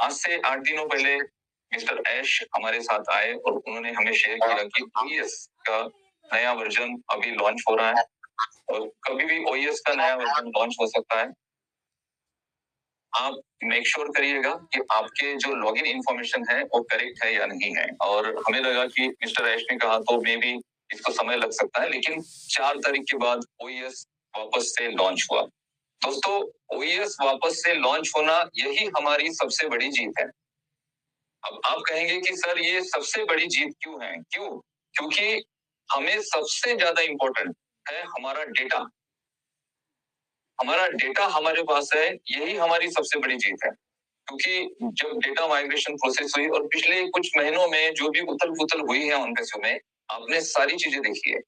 आज से 8 दिनों पहले मिस्टर ऐश हमारे साथ आए और उन्होंने हमें शेयर किया कि ओईएस का नया वर्जन अभी लॉन्च हो रहा है और कभी भी ओईएस का नया वर्जन लॉन्च हो सकता है। आप मेक श्योर करिएगा कि आपके जो लॉगिन इंफॉर्मेशन है वो करेक्ट है या नहीं है। और हमें लगा कि मिस्टर ऐश ने कहा तो मे बी इसको समय लग सकता है, लेकिन 4 तारीख के बाद ओईएस वापस से लॉन्च हुआ। दोस्तों, ओईएस वापस से लॉन्च होना यही हमारी सबसे बड़ी जीत है। अब आप कहेंगे कि सर ये सबसे बड़ी जीत क्यों है? क्यों? क्योंकि हमें सबसे ज्यादा इंपॉर्टेंट है हमारा डेटा। हमारा डेटा हमारे पास है, यही हमारी सबसे बड़ी जीत है। क्योंकि जब डेटा माइग्रेशन प्रोसेस हुई और पिछले कुछ महीनों में जो भी उथल-पुथल हुई है ऑन-पेसो में, आपने सारी चीजें देखी है।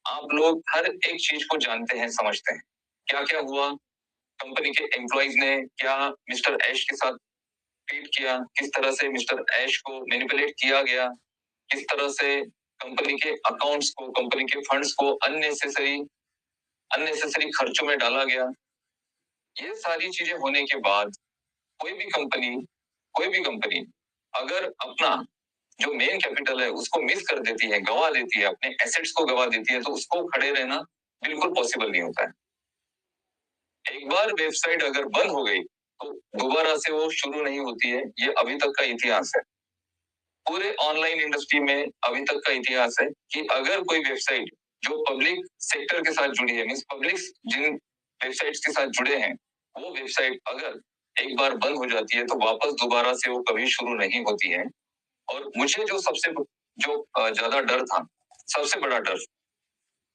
आप लोग हर एक चीज को जानते हैं, समझते हैं। क्या-क्या हुआ? कंपनी के एम्प्लॉइज ने क्या मिस्टर ऐश के साथ ट्रीट किया? किस तरह से मिस्टर ऐश को मैनिपुलेट किया गया? किस तरह से कंपनी के अकाउंट्स को, कंपनी के फंड्स को अननेसेसरी खर्चों में डाला गया? ये सारी चीजें होने के बाद कोई भी कंपनी अगर अपना जो मेन कैपिटल है उसको मिस कर देती है, गवा देती है, अपने एसेट्स को गवा देती है, तो उसको खड़े रहना बिल्कुल पॉसिबल नहीं होता है। एक बार वेबसाइट अगर बंद हो गई तो दोबारा से वो शुरू नहीं होती है। ये अभी तक का इतिहास है। पूरे ऑनलाइन इंडस्ट्री में अभी तक का इतिहास है कि अगर कोई वेबसाइट जो पब्लिक सेक्टर के साथ जुड़ी है, मींस पब्लिक जिन वेबसाइट्स के साथ जुड़े हैं, वो वेबसाइट अगर एक बार बंद हो जाती है तो वापस दोबारा से वो कभी शुरू नहीं होती है। और मुझे ज्यादा डर था, सबसे बड़ा डर,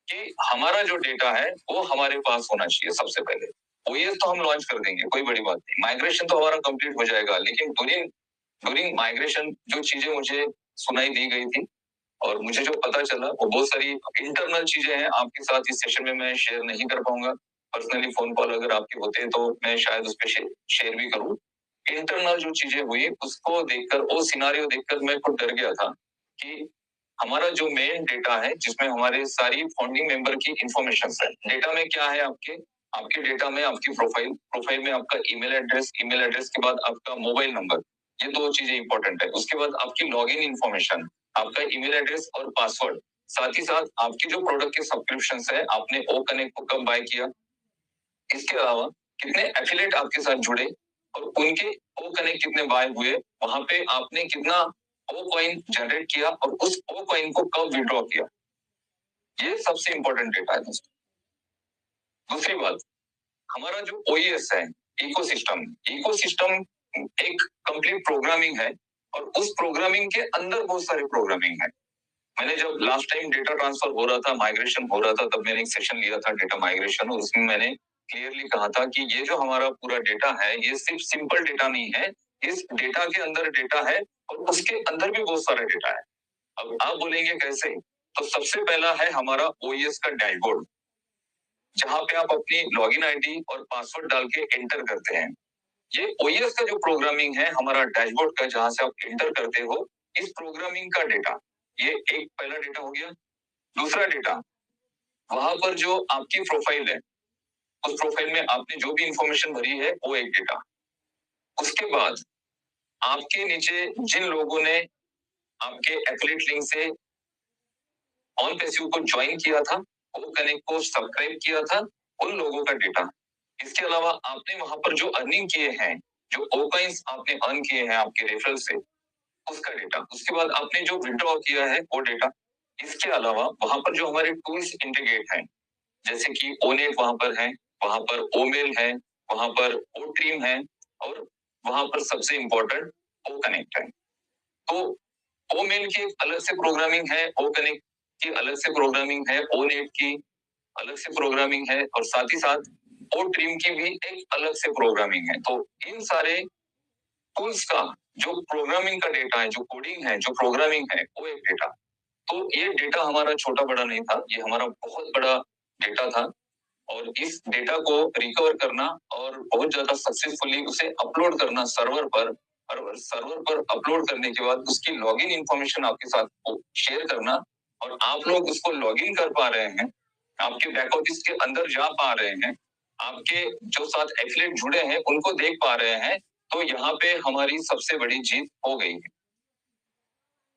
कि हमारा जो डेटा है वो हमारे पास होना चाहिए सबसे पहले। ओएस तो हम लॉन्च कर देंगे, कोई बड़ी बात नहीं, माइग्रेशन तो हमारा कंप्लीट हो जाएगा, लेकिन ड्यूरिंग माइग्रेशन जो चीजें मुझे सुनाई दी गई थी और मुझे जो पता चला वो बहुत सारी इंटरनल चीजें हैं, आपके साथ इस सेशन में मैं शेयर नहीं कर पाऊंगा। पर्सनली फोन कॉल अगर आपके होते हैं तो मैं शायद उस पर शेयर भी करूं। इंटरनल जो चीजें हुई उसको देखकर, वो सिनारियो देखकर मैं खुद डर गया था कि हमारा जो मेन डेटा है जिसमें हमारे सारी फाउंडिंग मेंबर की इंफॉर्मेशन है, डेटा में क्या है, आपके डेटा में आपकी प्रोफाइल में आपका ईमेल एड्रेस के बाद आपका मोबाइल नंबर, ये 2 चीजें इंपॉर्टेंट है। उसके बाद आपकी लॉगिन इंफॉर्मेशन, आपका ईमेल एड्रेस और पासवर्ड, साथ ही साथ आपकी जो प्रोडक्ट के सब्सक्रिप्शन है, आपने ओ कनेक्ट को कब बाय किया, इसके अलावा कितने एफिलिएट आपके साथ जुड़े और उनके ओ कनेक्ट कितने बाय हुए, वहां पे आपने कितना ओ कॉइन जनरेट किया और उस ओ कॉइन को कब विड्रॉ किया, ये सबसे इंपॉर्टेंट डेटा है। दूसरी बात, हमारा जो ओईएस है, इकोसिस्टम एक कंप्लीट प्रोग्रामिंग है और उस प्रोग्रामिंग के अंदर बहुत सारे प्रोग्रामिंग है। मैंने जब लास्ट टाइम डेटा ट्रांसफर हो रहा था, माइग्रेशन हो रहा था, तब मैंने एक सेशन लिया था डेटा माइग्रेशन, और उसमें मैंने क्लियरली कहा था कि ये जो हमारा पूरा डेटा है, ये सिर्फ सिंपल डेटा नहीं है, इस डेटा के अंदर डेटा है और उसके अंदर भी बहुत सारा डेटा है। अब आप बोलेंगे कैसे? तो सबसे पहला है हमारा ओईएस का डैशबोर्ड, जहां पे आप अपनी लॉगिन आईडी और पासवर्ड डाल के एंटर करते हैं। ये ओईएस का जो प्रोग्रामिंग है, हमारा डैशबोर्ड का, जहां से आप एंटर करते हो, इस प्रोग्रामिंग का डेटा, ये एक पहला डेटा हो गया। दूसरा डेटा, वहां पर जो आपकी प्रोफाइल है, उस प्रोफाइल में आपने जो भी इंफॉर्मेशन भरी है, वो एक डेटा। उसके बाद आपके नीचे जिन लोगों ने आपके एफिलिएट लिंक से ऑन पैसिव को ज्वाइन किया था, वो कनेक्ट को सब्सक्राइब किया था, उन लोगों का डेटा। इसके अलावा आपने वहां पर जो अर्निंग किए हैं, जो ओ कॉइंस आपने अर्न किए हैं आपके रेफरल से, उसका डेटा। उसके बाद आपने जो विड्रॉ किया है, वो डेटा। इसके अलावा वहां पर जो हमारे टूल्स इंटीग्रेट हैं, जैसे कि ओनेट वहां पर है, वहां पर ओमेल है, वहां पर ओट्रीम है, और वहां पर सबसे इंपॉर्टेंट ओ कनेक्ट है। तो ओमेल की अलग से प्रोग्रामिंग है, ओ कनेक्ट की अलग से प्रोग्रामिंग है, ओनेट की अलग से प्रोग्रामिंग है, और साथ ही साथ ओट्रीम की भी एक अलग से प्रोग्रामिंग है। तो इन सारे टूल्स का जो प्रोग्रामिंग का डेटा है, जो कोडिंग है, जो प्रोग्रामिंग है, वो एक डेटा। तो ये डेटा हमारा छोटा बड़ा नहीं था, ये हमारा बहुत बड़ा डेटा था। और इस डेटा को रिकवर करना और बहुत ज्यादा सक्सेसफुली उसे अपलोड करना सर्वर पर, और सर्वर पर अपलोड करने के बाद उसकी लॉगिन इंफॉर्मेशन आपके साथ शेयर करना, और आप लोग उसको लॉगिन कर पा रहे हैं, आपके बैक ऑफिस के अंदर जा पा रहे हैं, आपके जो साथ एफिलिएट जुड़े हैं उनको देख पा रहे हैं, तो यहाँ पे हमारी सबसे बड़ी जीत हो गई है।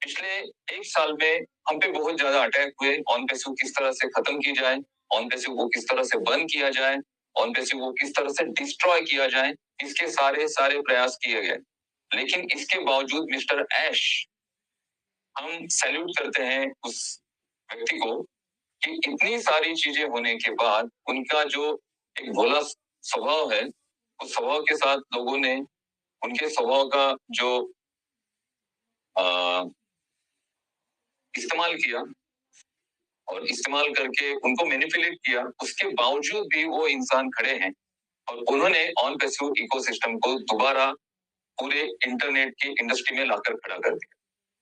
पिछले 1 साल में हम पे बहुत ज्यादा अटैक हुए, ऑन पैसिव किस तरह से खत्म की जाए, ऑन पैसिव को किस तरह से बंद किया जाए, ऑन पैसिव को किस तरह से डिस्ट्रॉय किया जाए, इसके सारे सारे प्रयास किए गए। लेकिन इसके बावजूद मिस्टर ऐश, हम सैल्यूट करते हैं उस व्यक्ति को कि इतनी सारी चीजें होने के बाद उनका जो एक भोला स्वभाव है, उस स्वभाव के साथ लोगों ने उनके स्वभाव का जो इस्तेमाल किया और इस्तेमाल करके उनको मैनिपुलेट किया, उसके बावजूद भी वो इंसान खड़े हैं और उन्होंने ऑन पैसिव इकोसिस्टम को दोबारा पूरे इंटरनेट की इंडस्ट्री में लाकर खड़ा कर दिया।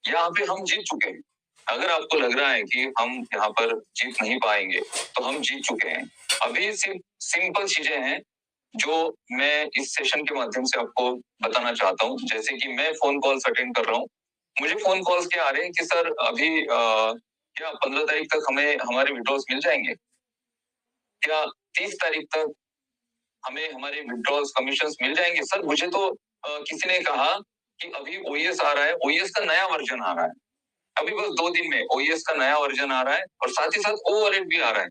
यहाँ पे हम जीत चुके हैं। अगर आपको लग रहा है कि हम यहाँ पर जीत नहीं पाएंगे, तो हम जीत चुके हैं। अभी सिर्फ सिंपल चीजें हैं जो मैं इस सेशन के माध्यम से आपको बताना चाहता हूँ। जैसे कि मैं फोन कॉल्स अटेंड कर रहा हूँ, मुझे फोन कॉल्स क्या आ रहे हैं कि सर अभी क्या 15 तारीख तक हमें हमारे विड्रॉल्स मिल जाएंगे, क्या 30 तारीख तक हमें हमारे विड्रॉल्स कमीशंस मिल जाएंगे। सर मुझे तो किसी ने कहा कि अभी ओईएस आ रहा है, ओईएस का नया वर्जन आ रहा है, अभी बस 2 दिन में ओईएस का नया वर्जन आ रहा है और साथ ही साथ ओ वॉलेट भी आ रहा है।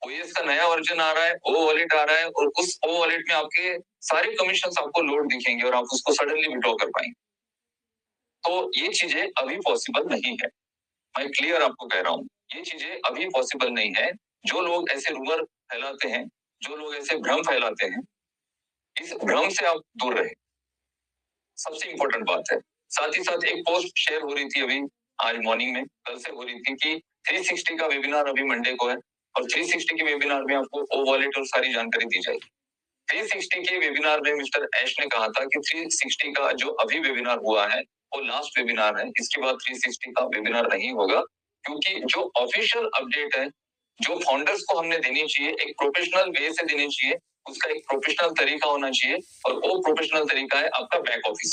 ओईएस का नया वर्जन आ रहा है, ओ वॉलेट आ रहा है और उस ओ वॉलेट में आपके सारे कमीशंस आपको लोड दिखेंगे और आप उसको सडनली विड्रॉ कर पाएंगे। तो ये चीजें अभी पॉसिबल नहीं है। मैं क्लियर आपको कह रहा हूँ, ये चीजें अभी पॉसिबल नहीं है। जो लोग ऐसे रूमर फैलाते हैं, जो लोग ऐसे भ्रम फैलाते हैं, इस भ्रम से आप दूर रहे, सबसे इंपॉर्टेंट बात है। साथ ही साथ एक पोस्ट शेयर हो रही थी अभी आज मॉर्निंग में, कल से हो रही थी कि 360 का वेबिनार अभी मंडे को है और 360 के वेबिनार में आपको ओ वॉलेट और सारी जानकारी दी जाएगी। 360 के वेबिनार में मिस्टर ऐश ने कहा था कि 360 का जो अभी वेबिनार हुआ है वो लास्ट वेबिनार है, इसके बाद 360 का वेबिनार नहीं होगा, क्योंकि जो ऑफिशियल अपडेट है, जो फाउंडर्स को हमने देनी चाहिए, एक प्रोफेशनल वे से देनी चाहिए, उसका एक प्रोफेशनल तरीका होना चाहिए और वो प्रोफेशनल तरीका है आपका बैक ऑफिस।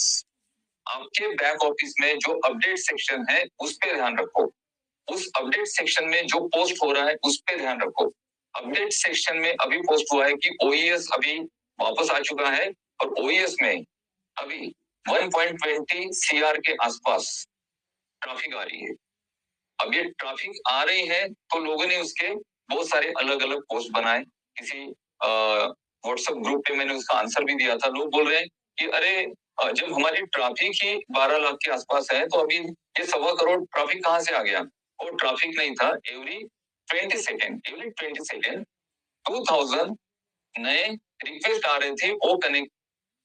आपके बैक ऑफिस में जो अपडेट सेक्शन है उस पे ध्यान रखो, उस अपडेट सेक्शन में जो पोस्ट हो रहा है उस पे ध्यान रखो। अपडेट सेक्शन में अभी पोस्ट हुआ है कि ओईएस अभी वापस आ चुका है और ओईएस में अभी 1.20 सीआर के आसपास ट्रैफिक आ रही है। अब ये ट्रैफिक आ रही है तो लोगों ने उसके बहुत सारे अलग अलग पोस्ट बनाए, किसी व्हाट्सएप ग्रुप पे मैंने उसका आंसर भी दिया था। लोग बोल रहे हैं कि अरे जब हमारी ट्रैफिक ही 12 लाख के आसपास है तो अभी ये 1.25 करोड़ ट्रैफिक कहाँ से आ गया। वो ट्रैफिक नहीं था, एवरी 20 सेकेंड 2000 नए रिक्वेस्ट आ रहे थे ओ कनेक्ट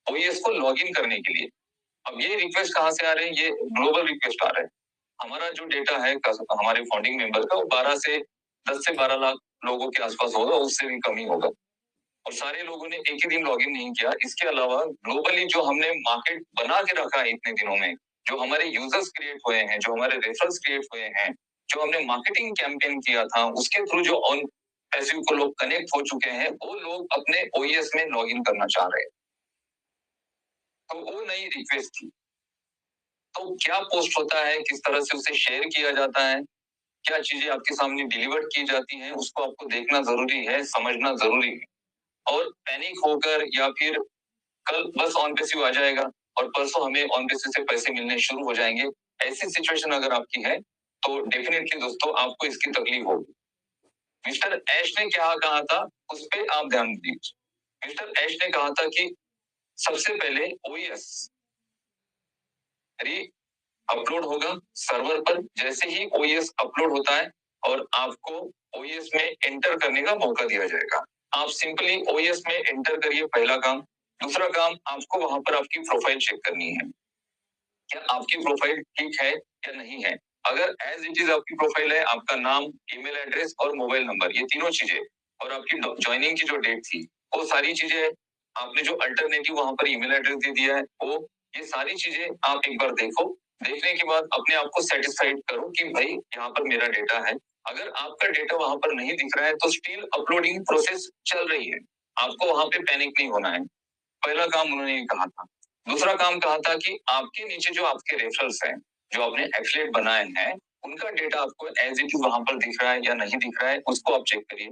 ओईएस को लॉगिन करने के लिए। अब ये रिक्वेस्ट कहाँ से आ रहे हैं, ये ग्लोबल रिक्वेस्ट आ रहे हैं। हमारा जो डेटा है हमारे फाउंडिंग मेंबर का, वो 10 से 12 लाख लोगों के आसपास होगा, उससे भी कम ही होगा और सारे लोगों ने एक ही दिन लॉगिन नहीं किया। इसके अलावा ग्लोबली जो हमने मार्केट बना के रखा है इतने दिनों में, जो हमारे यूजर्स क्रिएट हुए हैं, जो हमारे रेफरल्स क्रिएट हुए हैं, जो हमने मार्केटिंग कैंपेन किया था, उसके थ्रू जो ऑन पैसिव को लोग कनेक्ट हो चुके हैं, वो लोग अपने ओईएस में लॉगिन करना चाह रहे हैं। तो वो नई रिक्वेस्ट थी। तो क्या पोस्ट होता है, किस तरह से उसे शेयर किया जाता है, क्या चीजें आपके सामने डिलीवर की जाती हैं, उसको आपको देखना जरूरी है, समझना जरूरी है। और पैनिक होकर या फिर कल बस ऑन पैसिव आ जाएगा और परसों हमें ऑन पैसिव से पैसे मिलने शुरू हो जाएंगे, ऐसी सिचुएशन अगर आपकी है तो डेफिनेटली दोस्तों आपको इसकी तकलीफ होगी। मिस्टर ऐश ने क्या कहा था उस पर आप ध्यान दीजिए। मिस्टर ऐश ने कहा था कि सबसे पहले ओईएस अपलोड होगा सर्वर पर। जैसे ही ओईएस अपलोड होता है और आपको ओईएस में एंटर करने का मौका दिया जाएगा, आप सिंपली ओईएस में एंटर करिए, पहला काम। दूसरा काम, आपको वहां पर आपकी प्रोफाइल चेक करनी है, क्या आपकी प्रोफाइल ठीक है या नहीं है। अगर एज इट इज आपकी प्रोफाइल है, आपका नाम, ईमेल एड्रेस और मोबाइल नंबर, ये तीनों चीजें, और आपकी ज्वाइनिंग की जो डेट थी, वो सारी चीजें, आपने जो अल्टरनेटिव वहां पर ईमेल एड्रेस दे दिया है, वो ये सारी चीजें आप एक बार देखो। देखने के बाद अपने आप को सेटिस्फाइड करो कि भाई यहाँ पर मेरा डेटा है। अगर आपका डेटा वहां पर नहीं दिख रहा है तो स्टिल अपलोडिंग प्रोसेस चल रही है, आपको वहां पे पैनिक नहीं होना है। पहला काम उन्होंने ये कहा था। दूसरा काम कहा था कि आपके नीचे जो आपके रेफरल्स हैं, जो आपने एफिलिएट बनाए हैं, उनका डेटा आपको एज इट इज वहां पर दिख रहा है या नहीं दिख रहा है, उसको आप चेक करिए।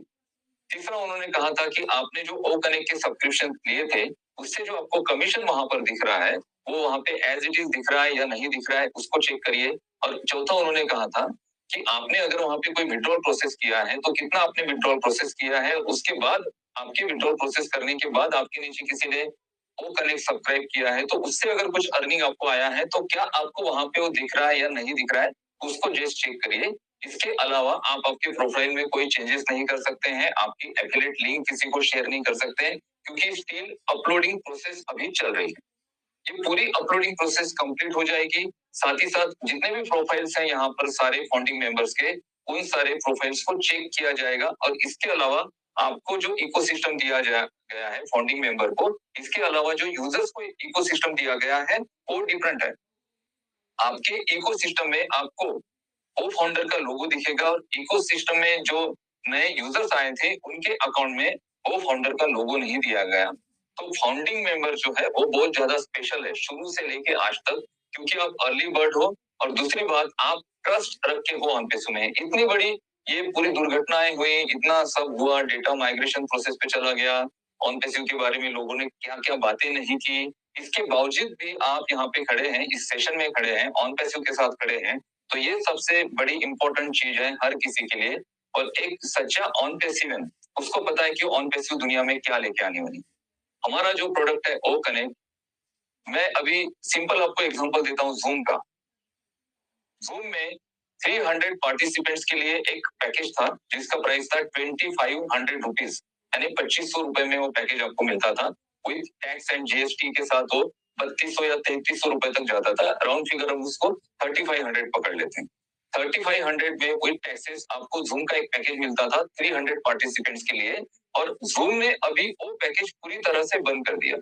तीसरा उन्होंने कहा था कि आपने जो ओ कनेक्ट के सब्सक्रिप्शन लिए थे, उससे जो आपको कमीशन वहां पर दिख रहा है, वो वहां पे एज इट इज दिख रहा है या नहीं दिख रहा है, उसको चेक करिए। और चौथा उन्होंने कहा था कि आपने अगर वहां पे कोई विड्रॉल प्रोसेस किया है तो कितना आपने विड्रॉल प्रोसेस किया है, उसके बाद आपके विड्रॉल प्रोसेस करने के बाद आपके नीचे किसी ने वो कनेक्ट सब्सक्राइब किया है, तो उससे अगर कुछ अर्निंग आपको आया है तो क्या आपको वहां पे वो दिख रहा है या नहीं दिख रहा है, उसको जस्ट चेक करिए। इसके अलावा आप आपके प्रोफाइल में कोई चेंजेस नहीं कर सकते हैं, आपकी एफिलिएट लिंक किसी को शेयर नहीं कर सकते हैं, क्योंकि स्टिल अपलोडिंग प्रोसेस अभी चल रही है। ये पूरी अपलोडिंग प्रोसेस कंप्लीट हो जाएगी। साथ ही साथ जितने भी प्रोफाइल्स हैं यहाँ पर सारे फाउंडिंग मेंबर्स के, उन सारे प्रोफाइल्स को चेक किया जाएगा। और इसके अलावा आपको जो इकोसिस्टम दिया गया है फाउंडिंग मेंबर को, इसके अलावा जो यूजर्स को इकोसिस्टम दिया गया है वो डिफरेंट है। आपके इकोसिस्टम में आपको वो फाउंडर का लोगो दिखेगा और इकोसिस्टम में जो नए यूजर्स आए थे उनके अकाउंट में वो फाउंडर का लोगो नहीं दिया गया। तो फाउंडिंग मेंबर जो है वो बहुत ज्यादा स्पेशल है शुरू से लेके आज तक, क्योंकि आप अर्ली बर्ड हो और दूसरी बात आप ट्रस्ट रख के हो ऑनपेसो में। इतनी बड़ी ये पूरी दुर्घटनाएं हुई, इतना सब हुआ, डेटा माइग्रेशन प्रोसेस पे चला गया, ऑनपेसो के बारे में लोगों ने क्या क्या बातें नहीं की, इसके बावजूद भी आप यहाँ पे खड़े हैं, इस सेशन में खड़े हैं, ऑनपेसो के साथ खड़े हैं। तो ये सबसे बड़ी इंपॉर्टेंट चीज है हर किसी के लिए। और एक सच्चा ऑन पैसिव उसको पता है कि ऑन पैसिव दुनिया में क्या लेके आने वाली। हमारा जो प्रोडक्ट है ओ कनेक्ट, मैं अभी सिंपल आपको एग्जांपल देता हूँ जूम का। जूम में 300 पार्टिसिपेंट्स के लिए एक पैकेज था जिसका प्राइस था 2500 रुपीज, यानी 2500 रुपए में वो पैकेज आपको मिलता था। विद टैक्स एंड जीएसटी के साथ वो 3200 या 3300 रुपए तक जाता था। राउंड फिगर हम उसको 3500 पकड़ लेते हैं। 3500 में विद टैक्सेस आपको जूम का एक पैकेज मिलता था 300 पार्टिसिपेंट्स के लिए। और जूम ने अभी वो पैकेज पूरी तरह से बंद कर दिया।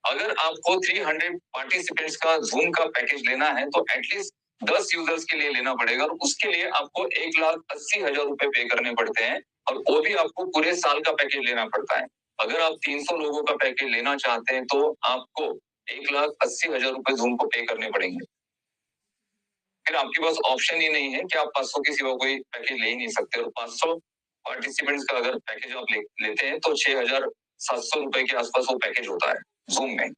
अगर आपको 300 पार्टिसिपेंट्स का जूम का पैकेज लेना है तो एटलीस्ट 10 यूजर्स के लिए लेना पड़ेगा, और उसके लिए आपको 1,80,000 रुपए पे करने पड़ते हैं, और वो भी आपको पूरे साल का पैकेज लेना पड़ता है। अगर आप 300 लोगों का पैकेज लेना चाहते हैं तो आपको 1,80,000 रुपए जूम को पे करने पड़ेंगे। फिर आपके पास ऑप्शन ही नहीं है कि आप 500 के सिवा कोई पैकेज ले ही नहीं सकते। और 500 पार्टिसिपेंट्स का अगर पैकेज आप लेते हैं तो 6,700 रुपए के आसपास वो पैकेज होता है जूम में।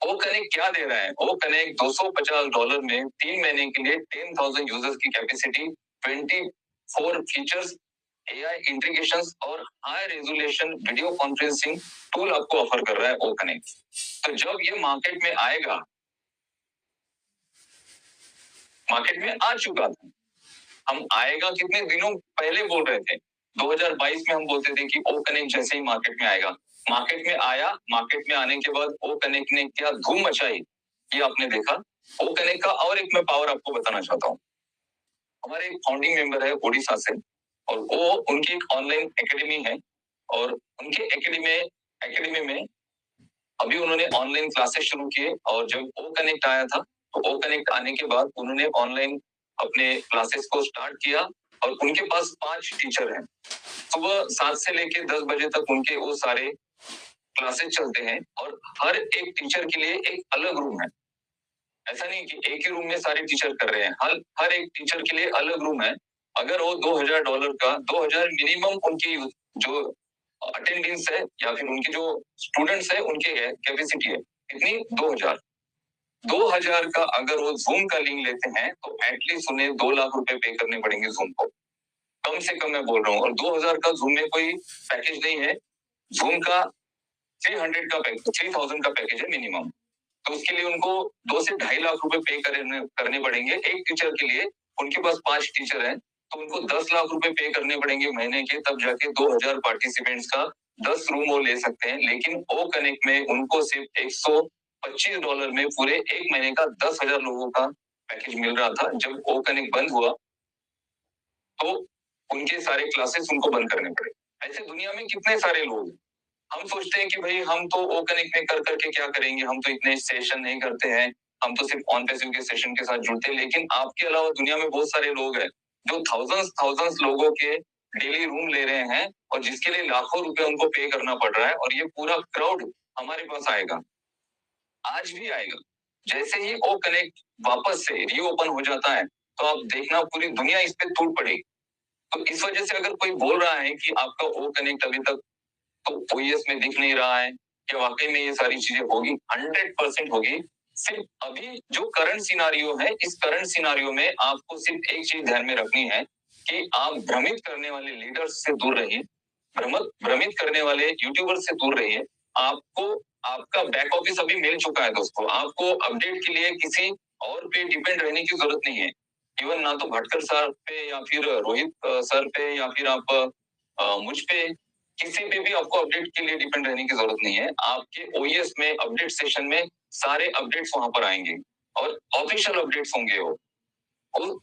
ओ कनेक्ट क्या दे रहा है? ओ कनेक्ट $250 में 3 महीने के लिए 10,000 यूजर्स की कैपेसिटी, 24 फीचर्स, एआई इंटीग्रेशंस और high resolution video conferencing tool आपको ऑफर कर रहा है ओ कनेक्ट। तो जब ये मार्केट में आएगा, मार्केट में आ चुका था, हम आएगा कितने दिनों पहले बोल रहे थे, 2022 में हम बोलते थे कि ओ कनेक्ट जैसे ही मार्केट में आएगा। मार्केट में आया, मार्केट में आने के बाद ओ कनेक्ट ने क्या धूम मचाई ये आपने देखा। ओ कनेक्ट का और एक मैं पावर आपको बताना चाहता हूँ। हमारे एक फाउंडिंग मेंबर है ओडिशा से, और वो उनकी एक ऑनलाइन एकेडमी है, और उनके एकेडमी में अभी उन्होंने ऑनलाइन क्लासेस शुरू किए। और जब ओ कनेक्ट आया था तो ओ कनेक्ट आने के बाद उन्होंने ऑनलाइन अपने क्लासेस को स्टार्ट किया, और उनके पास 5 टीचर हैं। सुबह 7 से लेके 10 बजे तक उनके वो सारे क्लासेस चलते हैं, और हर एक टीचर के लिए एक अलग रूम है। ऐसा नहीं कि एक ही रूम में सारे टीचर कर रहे हैं, हर एक टीचर के लिए अलग रूम है। अगर वो $2,000 का 2,000 मिनिमम उनकी जो अटेंडेंस है या फिर उनके जो स्टूडेंट्स है उनके कैपेसिटी है कितनी, 2,000 का अगर वो जूम का लिंक लेते हैं तो एटलीस्ट उन्हें 2 लाख रुपए पे करने पड़ेंगे जूम को, कम से कम मैं बोल रहा हूँ। और 2,000 का जूम में कोई पैकेज नहीं है, जूम का 3,000 का पैकेज है मिनिमम। तो उसके लिए उनको 2 से 2.5 लाख रुपए पे करने पड़ेंगे एक टीचर के लिए। उनके पास 5 टीचर हैं तो उनको 10 लाख रुपए पे करने पड़ेंगे महीने के, तब जाके 2,000 पार्टिसिपेंट्स का 10 रूम वो ले सकते हैं। लेकिन ओ कनेक्ट में उनको सिर्फ $125 में पूरे एक महीने का 10,000 लोगों का पैकेज मिल रहा था। जब ओ कनेक्ट बंद हुआ तो उनके सारे क्लासेस उनको बंद करने पड़े। ऐसे दुनिया में कितने सारे लोग, हम सोचते हैं कि भाई हम तो ओ कनेक्ट में कर करके क्या करेंगे, हम तो इतने सेशन नहीं करते हैं, हम तो सिर्फ ऑन पैसिव के सेशन के साथ जुड़ते हैं। लेकिन आपके अलावा दुनिया में बहुत सारे लोग हैं जो थाउजेंड्स लोगों के डेली रूम ले रहे हैं, और जिसके लिए लाखों रुपए उनको पे करना पड़ रहा है। और ये पूरा क्राउड हमारे पास आएगा, आज भी आएगा। जैसे ही ओ कनेक्ट वापस से रीओपन हो जाता है तो आप देखना पूरी दुनिया इस पे टूट पड़ेगी। तो इस वजह से अगर कोई बोल रहा है कि आपका ओ कनेक्ट अभी तक तो ओएस में दिख नहीं रहा है, क्या वाकई में ये सारी चीजें होगी? 100% होगी। सिर्फ अभी जो करंट सिनारियो है, इस करंट सिनारियो में आपको सिर्फ एक चीज ध्यान में रखनी है कि आप भ्रमित करने वाले लीडर्स से दूर रहिए, भ्रमित करने वाले यूट्यूबर से दूर रहिए। आपको आपका बैक ऑफिस अभी मिल चुका है दोस्तों, आपको अपडेट के लिए किसी और पे डिपेंड रहने की जरूरत नहीं है। इवन ना तो भटकर सर पे या फिर रोहित सर पे या फिर आप मुझ पे, किसी पे भी आपको अपडेट के लिए डिपेंड रहने की जरूरत नहीं है। आपके ओएस में अपडेट सेशन में सारे अपडेट्स वहां पर आएंगे और ऑफिशियल अपडेट्स होंगे वो।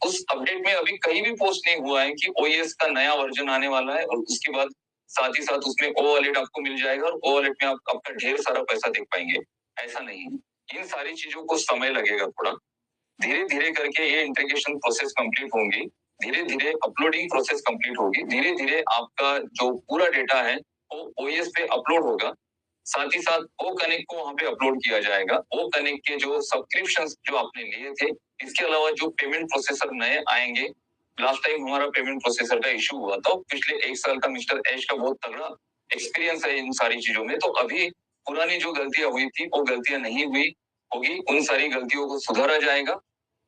उस अपडेट में अभी कहीं भी पोस्ट नहीं हुआ है कि ओएस का नया वर्जन आने वाला है और उसके बाद साथ ही साथ उसमें ओ वॉलेट आपको मिल जाएगा और ओ वॉलेट में आप आपका ढेर सारा पैसा देख पाएंगे। ऐसा नहीं है। इन सारी चीजों को समय लगेगा थोड़ा, धीरे धीरे करके ये इंटीग्रेशन प्रोसेस कंप्लीट होंगी, धीरे धीरे अपलोडिंग प्रोसेस कंप्लीट होगी, धीरे धीरे आपका जो पूरा डेटा है वो ओएस पे अपलोड होगा। साथ ही साथ ओ कनेक्ट को वहां पे अपलोड किया जाएगा। ओ कनेक्ट के जो सब्सक्रिप्शंस जो आपने लिए थे, इसके अलावा जो पेमेंट प्रोसेसर नए आएंगे, लास्ट टाइम हमारा पेमेंट प्रोसेसर का इशू हुआ था, पिछले 1 साल का मिस्टर एश का बहुत तगड़ा एक्सपीरियंस है इन सारी चीजों में। तो अभी पुरानी जो गलतियां हुई थी वो गलतियां नहीं हुई होगी, उन सारी गलतियों को सुधारा जाएगा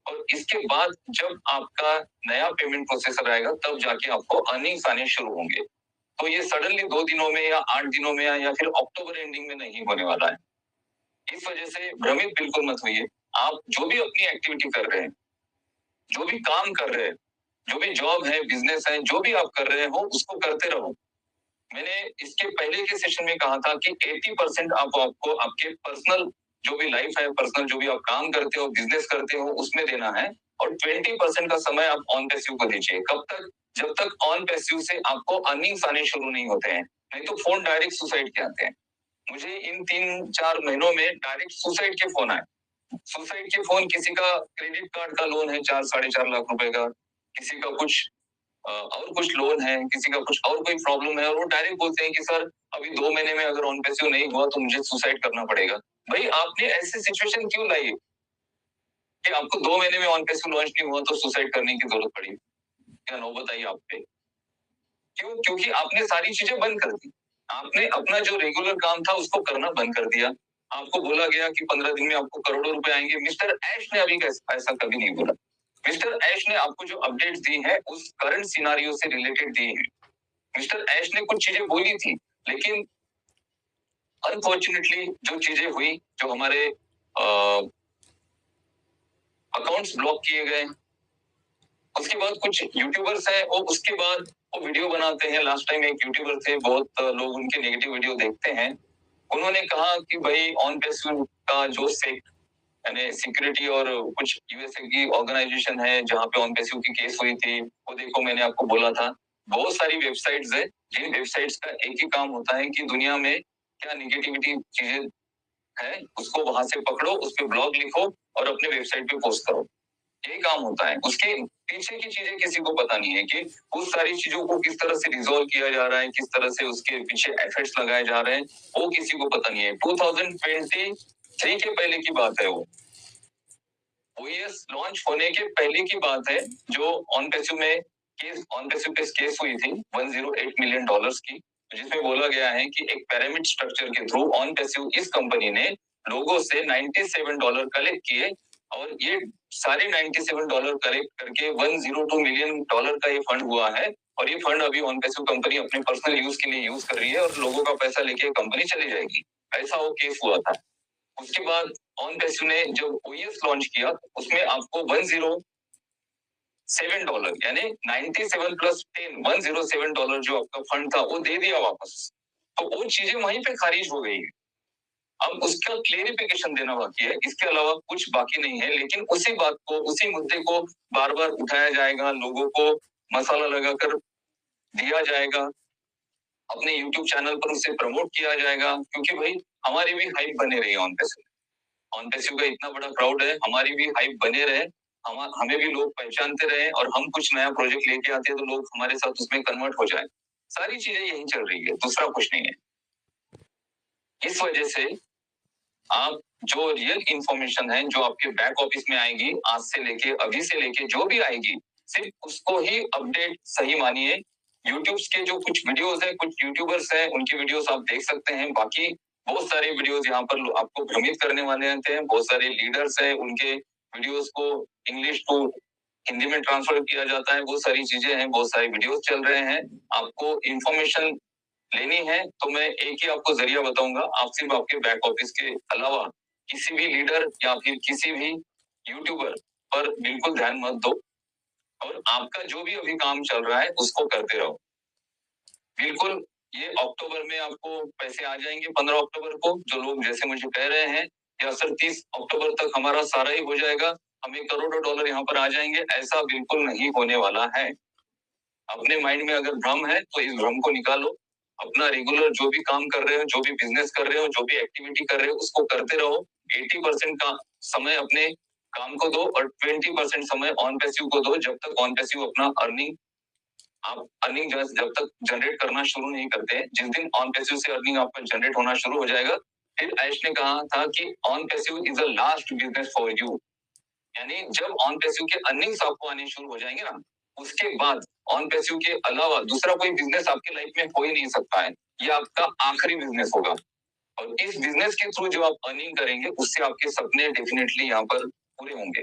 और इसके बाद जब आपका नया पेमेंट प्रोसेसर आएगा तब जाके आपको अर्निंग्स आने शुरू होंगे। तो ये सडनली 2 दिनों में या 8 दिनों में या फिर अक्टूबर एंडिंग में नहीं होने वाला है। इस वजह से भ्रमित बिल्कुल मत होइए। आप जो भी अपनी एक्टिविटी कर रहे हैं, जो भी काम कर रहे हैं, जो भी जॉब है, बिजनेस है, जो भी आप कर रहे हो उसको करते रहो। मैंने इसके पहले के सेशन में कहा था कि 80% आपको आपके पर्सनल जो भी लाइफ है, पर्सनल जो भी आप काम करते हो, बिजनेस करते हो, उसमें देना है और 20% का समय आप ऑन पैसिव को दीजिए। कब तक? जब तक ऑन पैसिव से आपको अर्निंग्स आने शुरू नहीं होते हैं। नहीं तो फोन डायरेक्ट सुसाइड के आते हैं। मुझे इन 3-4 महीनों में डायरेक्ट सुसाइड के फोन आए। सुसाइड के फोन, किसी का क्रेडिट कार्ड का लोन है 4-4.5 लाख रुपए का, किसी का कुछ और कुछ लोन है, किसी का कुछ और कोई प्रॉब्लम है और वो डायरेक्ट बोलते हैं कि सर अभी 2 महीने में अगर ऑन पैसिव नहीं हुआ तो मुझे सुसाइड करना पड़ेगा। भाई आपने ऐसी सिचुएशन क्यों लाई कि आपको 2 महीने में ऑन पैसिव लॉन्च नहीं हुआ तो सुसाइड करने की जरूरत पड़ी? क्या नो बताइए आप पे? क्यों? क्योंकि आपने सारी चीजें बंद कर दी। आपने अपना जो रेगुलर काम था उसको करना बंद कर दिया। आपको बोला गया कि 15 दिन में आपको करोड़ों रुपए आएंगे। मिस्टर ऐश ने अभी ऐसा कभी नहीं बोला। मिस्टर ऐश ने आपको जो अपडेट्स दी है उस करंट सिनारियो से रिलेटेड दी है। मिस्टर ऐश ने कुछ चीजें बोली थी, लेकिन अनफॉर्चुनेटली जो चीजें हुई, जो हमारे अकाउंट्स ब्लॉक किए गए, उसके बाद कुछ यूट्यूबर्स हैं वो उसके बाद वो वीडियो बनाते हैं। लास्ट टाइम एक यूट्यूबर थे, बहुत लोग उनके नेगेटिव वीडियो देखते हैं। उन्होंने कहा कि भाई ऑन पैसिव का जो सेक यानी सिक्योरिटी और कुछ यूएसए की ऑर्गेनाइजेशन है जहां पे ऑन पैसिव की केस हुई थी, वो देखो मैंने आपको बोला था। बहुत सारी वेबसाइट्स है, जिन वेबसाइट्स का एक ही काम होता है कि दुनिया में क्या निगेटिविटी चीजें है उसको वहां से पकड़ो, उस पर ब्लॉग लिखो और अपने वेबसाइट पे पोस्ट करो। यही काम होता है। उसके पीछे की चीजें किसी को पता नहीं है कि उस सारी चीजों को किस तरह से रिजॉल्व किया जा रहा है, किस तरह से उसके पीछे एफर्ट्स लगाए जा रहे हैं, वो किसी को पता नहीं है। 2023 के पहले की बात है वो। ओएस लॉन्च होने के पहले की बात है, जो ऑन पैसिव में ऑन पैसिव पे केस हुई थी $108 मिलियन की, जिसमें बोला गया है कि एक पिरामिड स्ट्रक्चर के थ्रू ऑन पैसिव इस कंपनी ने लोगों से $97 कलेक्ट किए और ये सारे $97 कलेक्ट करके $102 मिलियन का ये फंड हुआ है और ये फंड अभी ऑन पैसिव कंपनी अपने पर्सनल यूज के लिए यूज कर रही है और लोगों का पैसा लेके कंपनी चली जाएगी। ऐसा वो केस हुआ था। उसके बाद ऑन पैसिव ने जब ओएस लॉन्च किया उसमें आपको $107 यानी 97 प्लस 10 $107 जो आपका फंड था वो दे दिया वापस। तो वो चीजें वहीं पे खारिज हो गई है। अब उसका क्लेरिफिकेशन देना बाकी है, इसके अलावा कुछ बाकी नहीं है। लेकिन उसी बात को, उसी मुद्दे को बार बार उठाया जाएगा, लोगों को मसाला लगाकर दिया जाएगा, अपने यूट्यूब चैनल पर उसे प्रमोट किया जाएगा, क्योंकि भाई हमारी भी हाइप बने रही ऑन पैसिव। ऑन पैसिव का इतना बड़ा क्राउड है, हमारी भी हाइप बने रहे, हमें भी लोग पहचानते रहे और हम कुछ नया प्रोजेक्ट लेके आते हैं तो लोग हमारे साथ उसमें कन्वर्ट हो जाए। सारी चीजें यही चल रही है, दूसरा कुछ नहीं है। इस वजह से आप जो रियल इंफॉर्मेशन है जो आपके बैक ऑफिस में आएगी, आज से लेके अभी से लेके जो भी आएगी, सिर्फ उसको ही अपडेट सही मानिए। यूट्यूब के जो कुछ वीडियोस है, कुछ यूट्यूबर्स हैं, उनकी वीडियोस आप देख सकते हैं। बाकी बहुत सारे वीडियोस यहाँ पर आपको भ्रमित करने वाले हैं। बहुत सारे लीडर्स हैं, उनके वीडियोस को इंग्लिश टू हिंदी में ट्रांसफर किया जाता है। बहुत सारी चीजें हैं, बहुत सारे वीडियोस चल रहे हैं। आपको इंफॉर्मेशन लेनी है तो मैं एक ही आपको जरिया बताऊंगा। आप सिर्फ आपके बैक ऑफिस के अलावा किसी भी लीडर या फिर किसी भी यूट्यूबर पर बिल्कुल ध्यान मत दो, और आपका जो भी अभी काम चल रहा है उसको करते रहो। बिल्कुल, ये अक्टूबर में आपको पैसे आ जाएंगे। 15 अक्टूबर को जो लोग जैसे मुझे कह रहे हैं या सर 30 अक्टूबर तक हमारा सारा ही हो जाएगा, हमें करोड़ों डॉलर यहाँ पर आ जाएंगे, ऐसा बिल्कुल नहीं होने वाला है। अपने माइंड में अगर भ्रम है तो इस भ्रम को निकालो। अपना रेगुलर जो भी काम कर रहे हो, जो भी बिजनेस कर रहे हो, जो भी एक्टिविटी कर रहे हो, उसको करते रहो। 80% का समय अपने काम को दो और 20% समय ऑन पैसिव को दो। जब तक ऑन पैसिव अपना आप अर्निंग जब तक जनरेट करना शुरू नहीं करते, जिस दिन ऑन पैसिव से अर्निंग आपका जनरेट होना शुरू हो जाएगा, फिर ऐश ने कहा था कि on passive is the last business for you. यानी जब ऑन पैसिव के अर्निंग्स आपको आने शुरू हो जाएंगे ना, उसके बाद ऑन पैसिव के अलावा दूसरा कोई बिजनेस आपके लाइफ में हो ही नहीं सकता है। ये आपका आखिरी बिजनेस होगा, और इस बिजनेस के थ्रू जो आप अर्निंग करेंगे उससे आपके सपने डेफिनेटली यहाँ पर पूरे होंगे।